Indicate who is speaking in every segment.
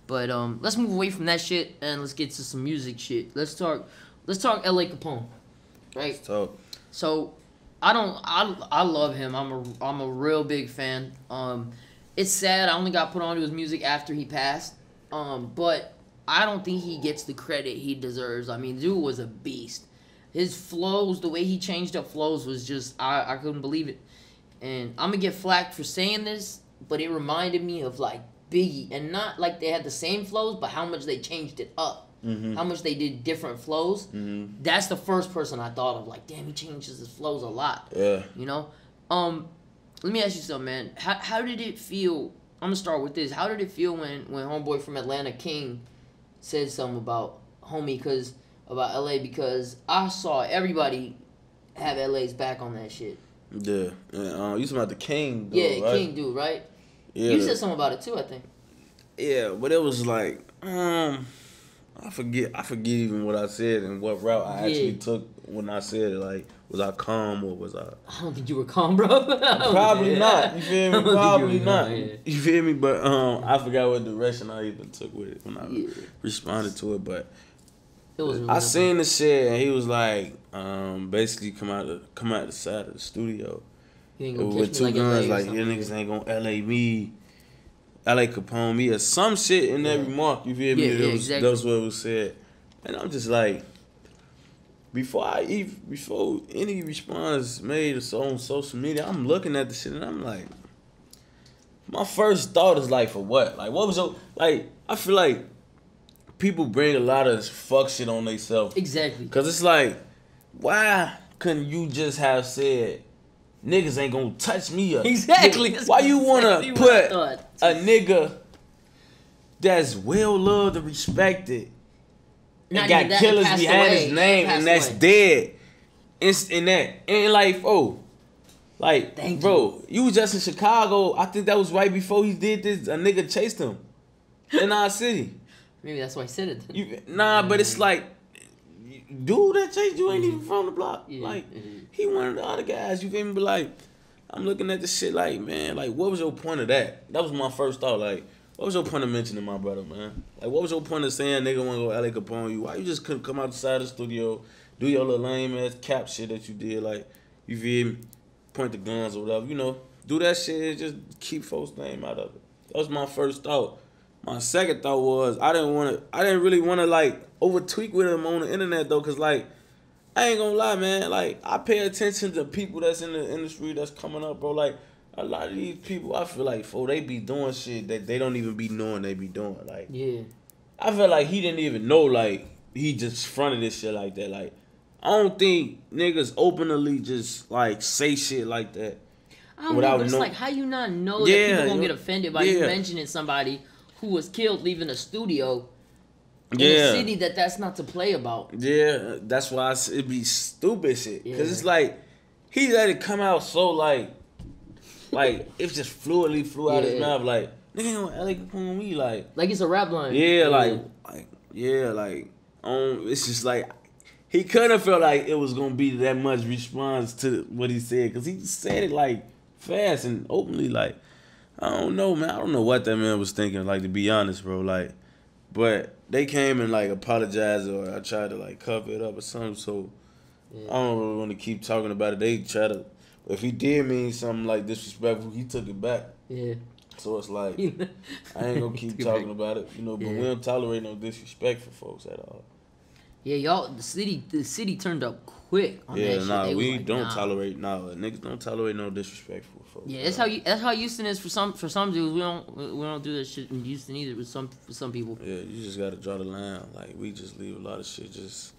Speaker 1: But let's move away from that shit and let's get to some music shit. Let's talk LA Capone. Right? So I love him. I'm a real big fan. It's sad I only got put onto his music after he passed. But I don't think he gets the credit he deserves. I mean, dude was a beast. His flows, the way he changed up flows was just I couldn't believe it. And I'm gonna get flacked for saying this, but it reminded me of like Biggie, and not like they had the same flows, but how much they changed it up. How much they did different flows. That's the first person I thought of. Like, damn, he changes his flows a lot. Yeah. You know? Let me ask you something, man. How did it feel? I'm gonna start with this. How did it feel when homeboy from Atlanta, Kyyngg, said something about homie about LA? Because I saw everybody have LA's back on that shit.
Speaker 2: Yeah. You talking about the Kyyngg dude,
Speaker 1: yeah,
Speaker 2: right?
Speaker 1: Kyyngg dude, right?
Speaker 2: Yeah.
Speaker 1: You said something about it too, I think.
Speaker 2: Yeah, but it was like, I forget even what I said and what route I actually took when I said it. Like, was I calm or was I?
Speaker 1: I don't think you were calm, bro.
Speaker 2: Probably not. You feel me? Probably not. You feel me? But I forgot what direction I even took with it when I responded to it. But
Speaker 1: it was really
Speaker 2: I seen the shit and he was like, basically come out the side of the studio with two guns. Like, your niggas ain't gonna LA me. LA Capone me or some shit in that remark, you feel me? Exactly. That was what was said. And I'm just like, before any response made on social media, I'm looking at the shit and I'm like, my first thought is like, for what? Like, what was your, like, I feel like people bring a lot of fuck shit on themselves.
Speaker 1: Exactly.
Speaker 2: Cause it's like, why couldn't you just have said, niggas ain't gonna touch me up?
Speaker 1: Exactly.
Speaker 2: Why you wanna put a nigga that's well loved and respected and got killers behind his name and that's dead? And like, oh, like, bro, you was just in Chicago. I think that was right before he did this. A nigga chased him in our city.
Speaker 1: Maybe that's why he said it.
Speaker 2: But it's like, dude that chased you ain't even from the block. Like, he one of the other guys, you feel me? But like, I'm looking at this shit like, man, like, what was your point of that? That was my first thought. Like, what was your point of mentioning my brother, man? Like, what was your point of saying nigga wanna go LA Capone you? Why you just couldn't come outside the studio, do your little lame ass cap shit that you did? Like, you feel me? Point the guns or whatever, you know? Do that shit and just keep folks' name out of it. That was my first thought. My second thought was I didn't really want to like over tweak with him on the internet though, cause like I ain't gonna lie, man. Like I pay attention to people that's in the industry that's coming up, bro. Like a lot of these people, I feel like they be doing shit that they don't even be knowing they be doing. Like I feel like he didn't even know. Like he just fronted this shit like that. Like I don't think niggas openly just like say shit like that.
Speaker 1: I don't know, but it's like how you not know that people gonna get offended by you mentioning somebody who was killed leaving a studio in a city that's not to play about. Yeah,
Speaker 2: that's why it be stupid shit. Cause it's like he let it come out so like it just fluidly flew out his mouth. Like nigga ain't gonna LA Capone me like
Speaker 1: it's a rap line.
Speaker 2: It's just like he couldn't have felt like it was gonna be that much response to what he said, cause he said it like fast and openly. Like I don't know, man. I don't know what that man was thinking. Like to be honest, bro. Like, but they came and like apologized, or I tried to like cover it up or something. So I don't really want to keep talking about it. They try to. If he did mean something like disrespectful, he took it back. Yeah. So it's like I ain't gonna keep talking about it, you know. But we don't tolerate no disrespect for folks at all.
Speaker 1: Yeah, y'all. The city turned up quick on that shit.
Speaker 2: We like, don't tolerate. Niggas don't tolerate no disrespectful folks.
Speaker 1: Yeah, that's how Houston is for some dudes. We don't do that shit in Houston either with some people.
Speaker 2: Yeah, you just gotta draw the line. Like we just leave a lot of shit. Just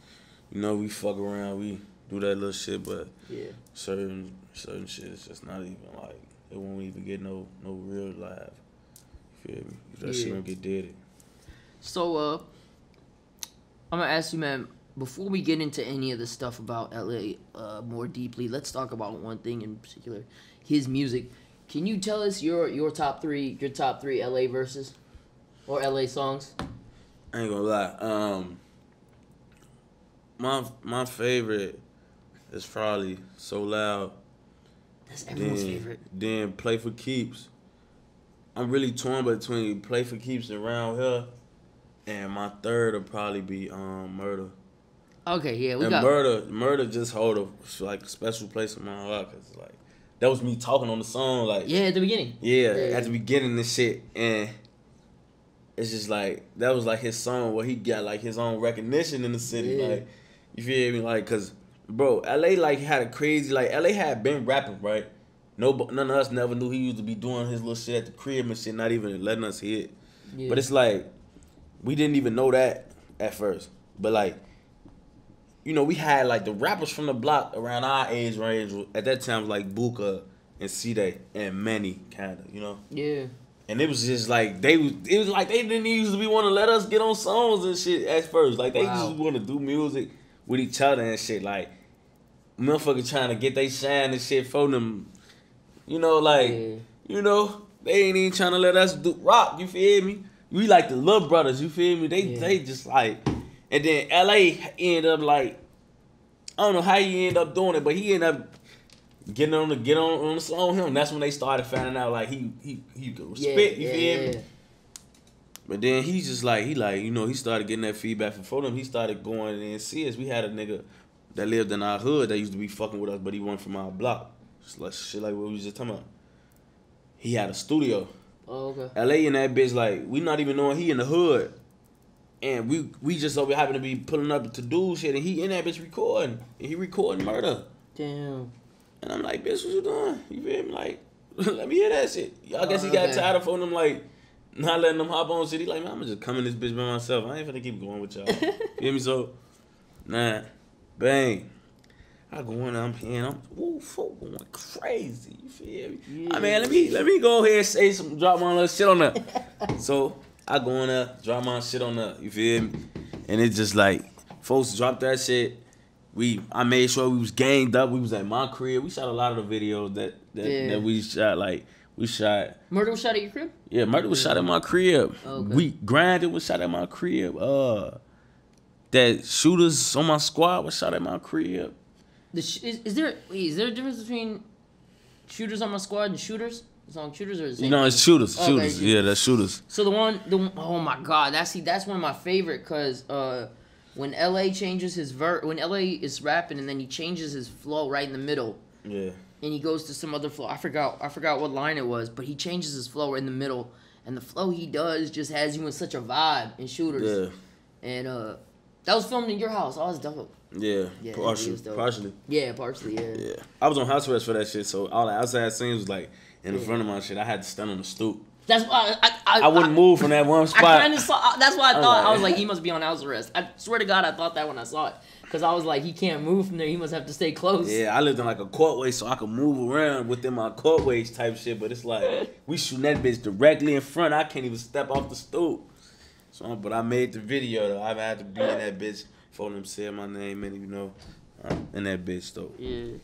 Speaker 2: we fuck around. We do that little shit, but certain shit is just not even like it won't even get no real live. You feel me? That shit don't get dead.
Speaker 1: So I'm gonna ask you, man. Before we get into any of the stuff about LA more deeply, let's talk about one thing in particular, his music. Can you tell us your top three LA verses or LA songs?
Speaker 2: I ain't gonna lie. My favorite is probably So Loud.
Speaker 1: That's everyone's favorite.
Speaker 2: Then Play for Keeps. I'm really torn between Play for Keeps and Round Here, and my third will probably be Murder.
Speaker 1: Okay, yeah, we
Speaker 2: and
Speaker 1: got
Speaker 2: Murder just hold a like a special place in my heart, cause like that was me talking on the song, like
Speaker 1: yeah, at the beginning.
Speaker 2: Yeah, at the beginning and shit, and it's just like that was like his song where he got like his own recognition in the city, like you feel me, like cause bro, LA like had a crazy like LA had been rapping, right? None of us never knew he used to be doing his little shit at the crib and shit, not even letting us hear it. Yeah. But it's like we didn't even know that at first, but like. You know, we had like the rappers from the block around our age range at that time was like Buka and C-Day and Manny kinda, you know? Yeah. And it was just like it was like they didn't usually want to let us get on songs and shit at first. Like they just want to do music with each other and shit. Like motherfuckers trying to get they shine and shit for them. You know, like you know, they ain't even trying to let us do rock, you feel me? We like the little brothers, you feel me? They just like. And then LA ended up like, I don't know how he ended up doing it, but he ended up getting on the song him. That's when they started finding out like he could spit, you feel me? But then he's just like, you know, he started getting that feedback from them. He started going and see us. We had a nigga that lived in our hood that used to be fucking with us, but he wasn't from our block. Just like shit like what we was just talking about. He had a studio. Oh, okay. LA in that bitch, like, we not even knowing he in the hood. And we just over happened to be pulling up to do shit, and he in that bitch recording. And he recording Murder. Damn. And I'm like, bitch, what you doing? You feel me? Like, let me hear that shit. I guess he got tired of them, like, not letting them hop on shit. He like, man, I'm gonna just come in this bitch by myself. I ain't finna keep going with y'all. Feel me? So, nah, bang. I go in there, I'm paying, folk going crazy. You feel me? Yeah. I mean, let me go ahead and say drop my little shit on there. So, I go in there, drop my shit on there, you feel me? And it's just like, folks dropped that shit. I made sure we was ganged up. We was at my crib. We shot a lot of the videos that we shot. Like, we shot.
Speaker 1: Murder was shot at your crib?
Speaker 2: Yeah, Murder was shot at my crib. Okay. Grinded was shot at my crib. That Shooters on my squad was shot at my crib.
Speaker 1: Is there a difference between Shooters on my squad and Shooters? Song Shooters or
Speaker 2: you know it's Shooters. Okay, Shooters. Yeah, that's Shooters.
Speaker 1: So the one oh my god, that's one of my favorite because when LA changes his when LA is rapping and then he changes his flow right in the middle. Yeah. And he goes to some other flow. I forgot what line it was, but he changes his flow in the middle, and the flow he does just has you in such a vibe in Shooters. Yeah. And that was filmed in your house. That was dope.
Speaker 2: Yeah, partially.
Speaker 1: Yeah, partially. Yeah.
Speaker 2: I was on house arrest for that shit, so all the outside scenes was like. In the front of my shit, I had to stand on the stoop.
Speaker 1: That's why
Speaker 2: I wouldn't move from that one spot.
Speaker 1: I kind of saw. That's why I thought. I was like, he must be on house arrest. I swear to God, I thought that when I saw it, because I was like, he can't move from there. He must have to stay close.
Speaker 2: Yeah, I lived in like a courtway, so I could move around within my courtways type shit. But it's like we shooting that bitch directly in front. I can't even step off the stoop. So, but I made the video though. I had to be in that bitch for them say my name and you know, in that bitch though. Yeah.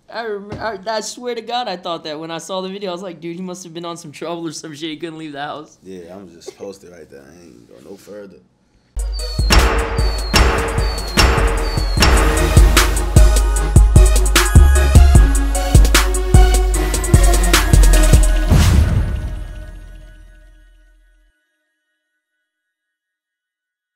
Speaker 1: I swear to God, I thought that when I saw the video. I was like, dude, he must have been on some trouble or some shit. He couldn't leave the house.
Speaker 2: Yeah, I'm just posted right there. I ain't going no further.